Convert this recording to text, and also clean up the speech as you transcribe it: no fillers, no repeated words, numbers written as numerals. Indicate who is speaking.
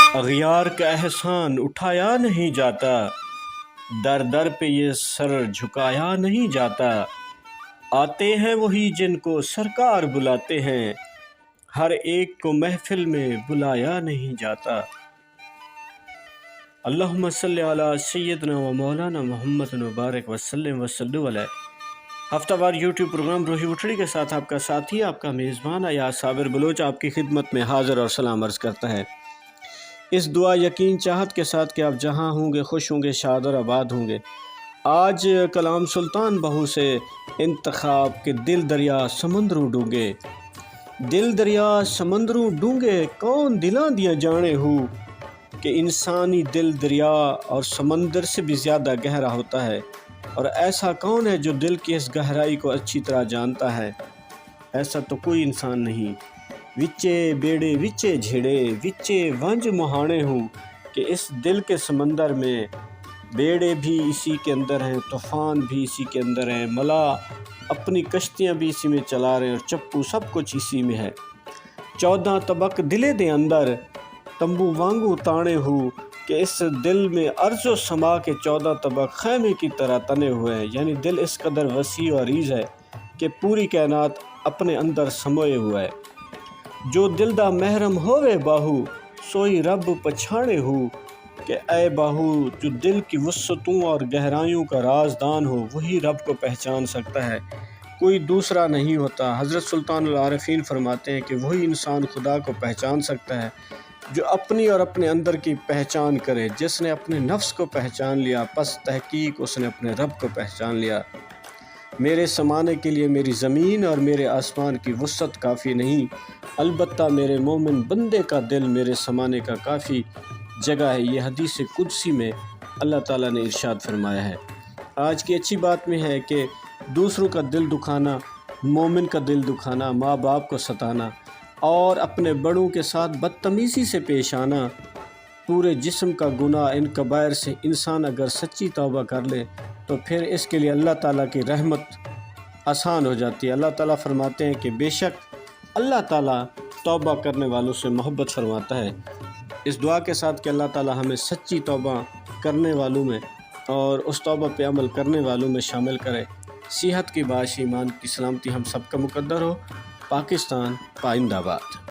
Speaker 1: अगियार का एहसान उठाया नहीं जाता, दर दर पे ये सर झुकाया नहीं जाता। आते हैं वही जिनको सरकार बुलाते हैं, हर एक को महफिल में बुलाया नहीं जाता। अल्लाहुम्मा सल्ली अला सय्यदना व मौलाना मोहम्मद मुबारक वसल्लम वसल्लु अलैहि। हफ्तावार यूट्यूब प्रोग्राम रूही उठड़ी के साथ आपका साथी, आपका मेज़बान अयाज साबिर बलोच आपकी खिदमत में हाज़िर और सलाम अर्ज़ करता है। इस दुआ यकीन चाहत के साथ कि आप जहाँ होंगे खुश होंगे, शाद और आबाद होंगे। आज कलाम सुल्तान बहू से इंतखाब के दिल दरिया समंदरू डूंगे, दिल दरिया समंदरू डूंगे, कौन दिलां दिया जाने हो कि इंसानी दिल दरिया और समंदर से भी ज़्यादा गहरा होता है। और ऐसा कौन है जो दिल की इस गहराई को अच्छी तरह जानता है? ऐसा तो कोई इंसान नहीं। विच्चे बेड़े विच्चे झेड़े, विच्चे वंज मुहाने हूँ कि इस दिल के समंदर में बेड़े भी इसी के अंदर हैं, तूफ़ान भी इसी के अंदर हैं, मला अपनी कश्तियाँ भी इसी में चला रहे हैं और चप्पू सब कुछ इसी में है। 14 तबक दिले दे अंदर तंबू वांगू ताने हूँ कि इस दिल में अर्ज़ो समा के 14 तबक खैमे की तरह तने हुए हैं। यानी दिल इस कदर वसी और अरीज़ है कि पूरी कायनात अपने अंदर समोए हुआ है। जो दिल दा महरम होवे बाहू, सोई रब पछाणे हूँ कि ए बाहू जो दिल की वसतों और गहराइयों का राजदान हो, वही रब को पहचान सकता है, कोई दूसरा नहीं होता। हज़रत सुल्तानुल आरिफ़ीन फरमाते हैं कि वही इंसान खुदा को पहचान सकता है जो अपनी और अपने अंदर की पहचान करे। जिसने अपने नफ्स को पहचान लिया, बस तहकीक उसने अपने रब को पहचान लिया। मेरे समाने के लिए मेरी ज़मीन और मेरे आसमान की वसअत काफ़ी नहीं, अलबत्ता मेरे मोमिन बंदे का दिल मेरे समाने का काफ़ी जगह है। ये हदीस कुदसी में अल्लाह ताला ने इरशाद फरमाया है। आज की अच्छी बात में है कि दूसरों का दिल दुखाना, मोमिन का दिल दुखाना, माँ बाप को सताना और अपने बड़ों के साथ बदतमीज़ी से पेश आना पूरे जिस्म का गुनाह। इन कबायर से इंसान अगर सच्ची तौबा कर ले तो फिर इसके लिए अल्लाह ताला की रहमत आसान हो जाती है। अल्लाह ताला फरमाते हैं कि बेशक अल्लाह ताला तौबा करने वालों से मोहब्बत फरमाता है। इस दुआ के साथ कि अल्लाह ताला हमें सच्ची तौबा करने वालों में और उस तौबा पे अमल करने वालों में शामिल करे। सेहत की बाश, ईमान की सलामती हम सबका मुकद्दर हो। पाकिस्तान पाइंदाबाद।